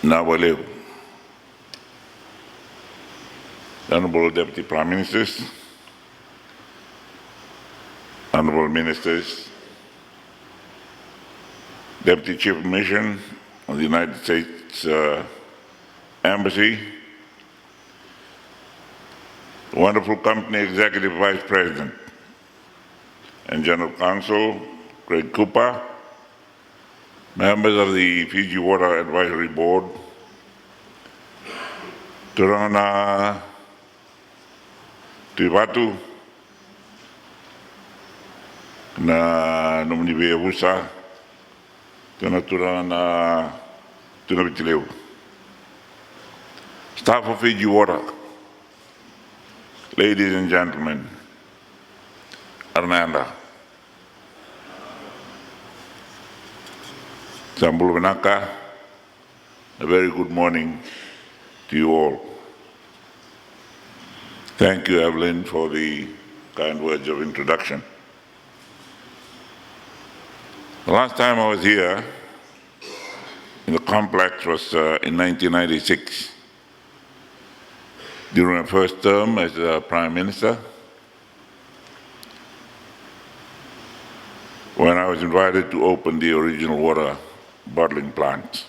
Nawalew, Honorable Deputy Prime Ministers, Honorable Ministers, Deputy Chief of Mission of the United States Embassy, wonderful company Executive Vice President and General Counsel, Craig Cooper, members of the Fiji Water Advisory Board, Turana Tivatu, na nomini Wusa, Turana Tunavitileu. Staff of Fiji Water, ladies and gentlemen, Arnanda, Sambul Vinaka, a very good morning to you all. Thank you, Evelyn, for the kind words of introduction. The last time I was here in the complex was in 1996, during my first term as Prime Minister, when I was invited to open the original water bottling plant.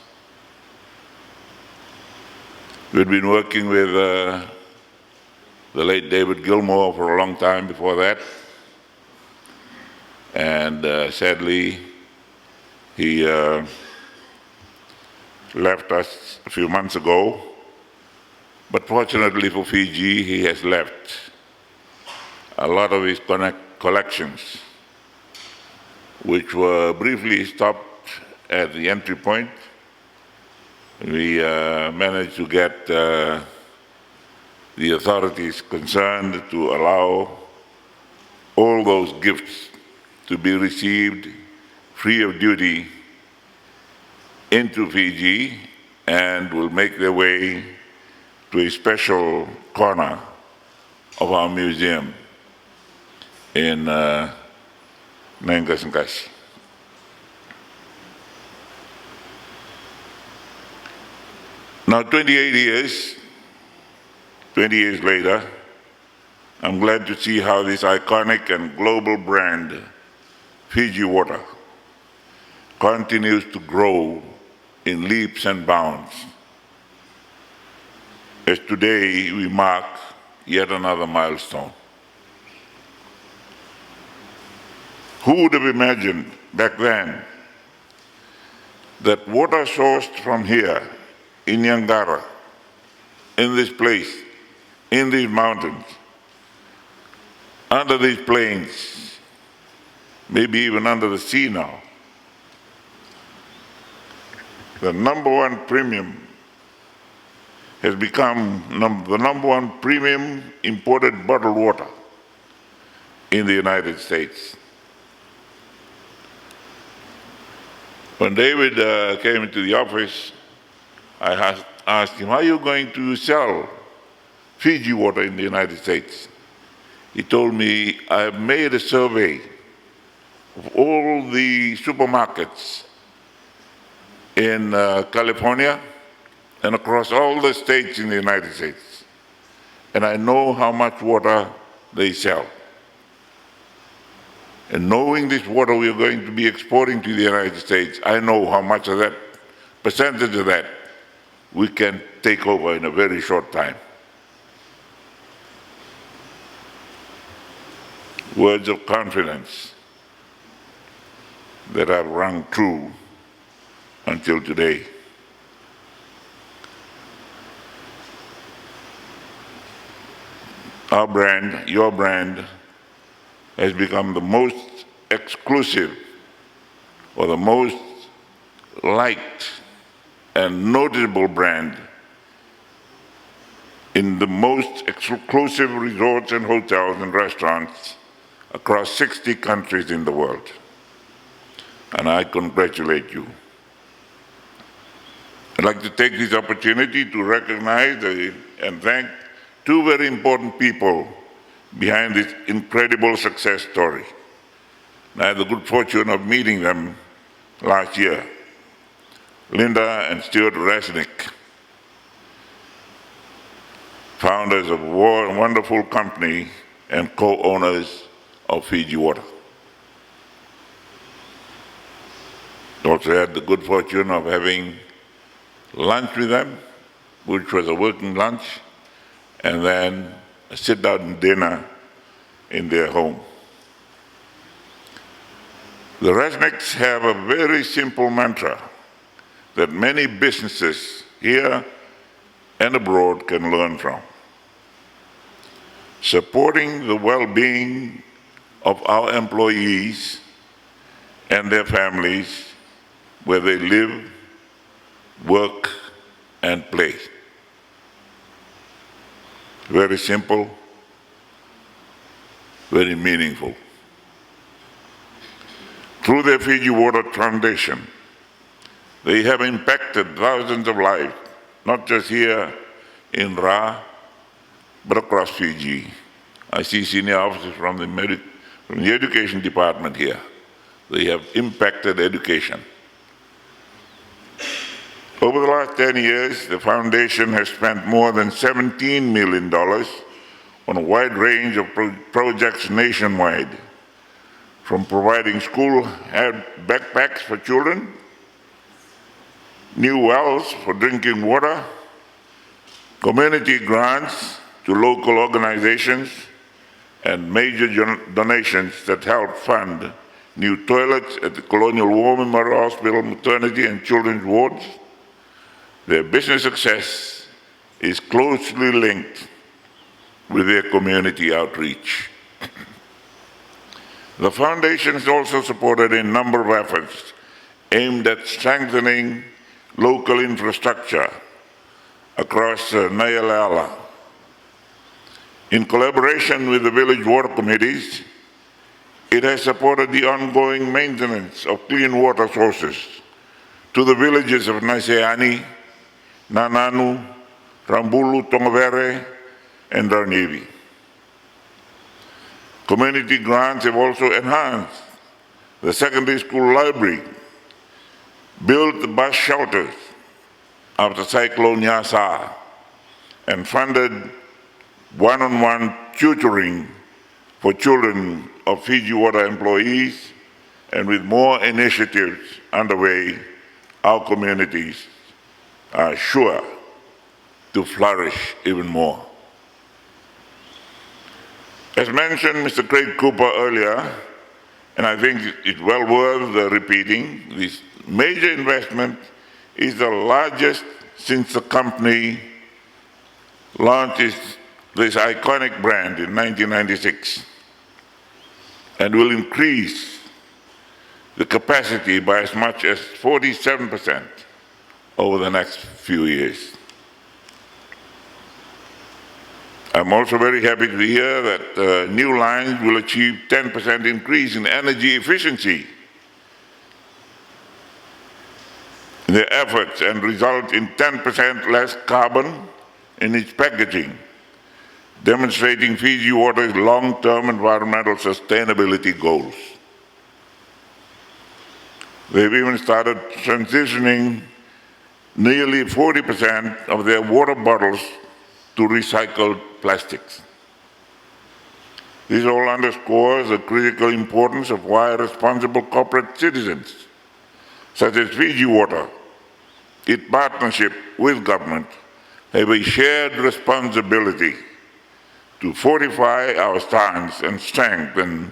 We'd been working with the late David Gilmore for a long time before that, and sadly, he left us a few months ago, but fortunately for Fiji, he has left a lot of his collections, which were briefly stopped at the entry point. We managed to get the authorities concerned to allow all those gifts to be received free of duty into Fiji and will make their way to a special corner of our museum in Nangasankashi. Now, 28 years later, I'm glad to see how this iconic and global brand, Fiji Water, continues to grow in leaps and bounds. As today we mark yet another milestone. Who would have imagined back then that water sourced from here in Yaqara, in this place, in these mountains, under these plains, maybe even under the sea now, the number one premium has become the number one premium imported bottled water in the United States. When David came into the office, I asked him, how are you going to sell Fiji water in the United States? He told me, I have made a survey of all the supermarkets in California and across all the states in the United States, and I know how much water they sell. And knowing this water we are going to be exporting to the United States, I know how much of that, percentage of that, we can take over in a very short time. Words of confidence that have rung true until today. Our brand, your brand, has become the most exclusive or the most liked and notable brand in the most exclusive resorts and hotels and restaurants across 60 countries in the world. And I congratulate you. I'd like to take this opportunity to recognize and thank two very important people behind this incredible success story. And I had the good fortune of meeting them last year. Linda and Stuart Resnick, founders of a wonderful company and co-owners of Fiji Water. Also had the good fortune of having lunch with them, which was a working lunch, and then a sit-down dinner in their home. The Resnicks have a very simple mantra that many businesses here and abroad can learn from. Supporting the well-being of our employees and their families where they live, work, and play. Very simple, very meaningful. Through their Fiji Water Foundation, they have impacted thousands of lives, not just here in Ra, but across Fiji. I see senior officers from the education department here. They have impacted education. Over the last 10 years, the foundation has spent more than $17 million on a wide range of projects nationwide, from providing school backpacks for children, new wells for drinking water, community grants to local organizations, and major donations that help fund new toilets at the Colonial War Memorial Hospital maternity and children's wards. Their business success is closely linked with their community outreach. The foundation has also supported a number of efforts aimed at strengthening local infrastructure across Nyalala. In collaboration with the village water committees, it has supported the ongoing maintenance of clean water sources to the villages of Naiseani, Nananu, Rambulu, Tongavere, and Darnivi. Community grants have also enhanced the secondary school library, built the bus shelters after Cyclone Yaqara, and funded one-on-one tutoring for children of Fiji Water employees, and with more initiatives underway, our communities are sure to flourish even more. As mentioned, Mr. Craig Cooper earlier, and I think it's well worth repeating, this major investment is the largest since the company launched this iconic brand in 1996, and will increase the capacity by as much as 47% over the next few years. I'm also very happy to hear that new lines will achieve 10% increase in energy efficiency in their efforts and result in 10% less carbon in its packaging, demonstrating Fiji Water's long-term environmental sustainability goals. They've even started transitioning nearly 40% of their water bottles to recycled plastics. This all underscores the critical importance of why responsible corporate citizens, such as Fiji Water, in partnership with government, have a shared responsibility to fortify our stance and strengthen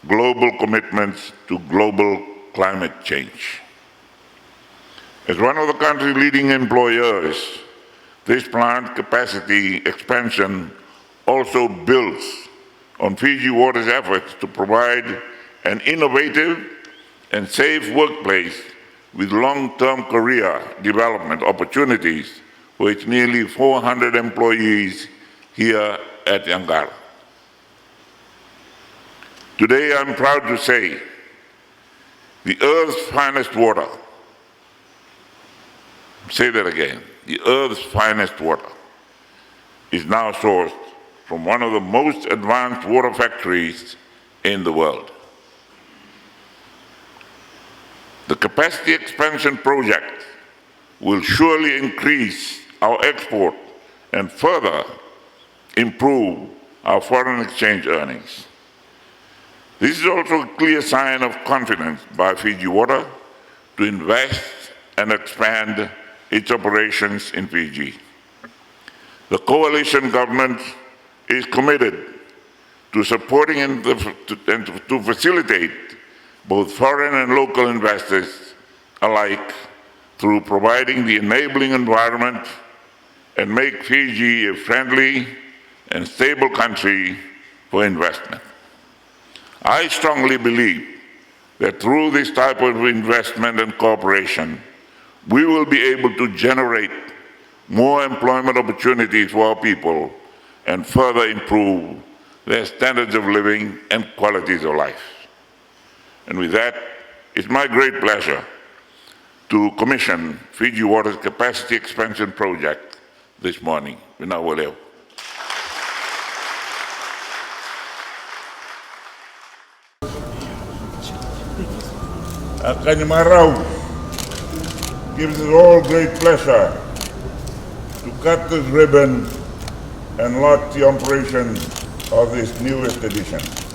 global commitments to global climate change. As one of the country's leading employers, this plant capacity expansion also builds on Fiji Water's efforts to provide an innovative and safe workplace with long-term career development opportunities for its nearly 400 employees here at Yaqara. Today, I'm proud to say the Earth's finest water, say that again, the Earth's finest water is now sourced from one of the most advanced water factories in the world. The capacity expansion project will surely increase our export and further improve our foreign exchange earnings. This is also a clear sign of confidence by Fiji Water to invest and expand its operations in Fiji. The coalition government is committed to supporting and to facilitate both foreign and local investors alike through providing the enabling environment and make Fiji a friendly and stable country for investment. I strongly believe that through this type of investment and cooperation, we will be able to generate more employment opportunities for our people and further improve their standards of living and qualities of life. And with that, it's my great pleasure to commission Fiji Water's capacity expansion project this morning. Vinawaleo. Kanyamarau, gives us all great pleasure to cut this ribbon and launch the operation of this newest edition.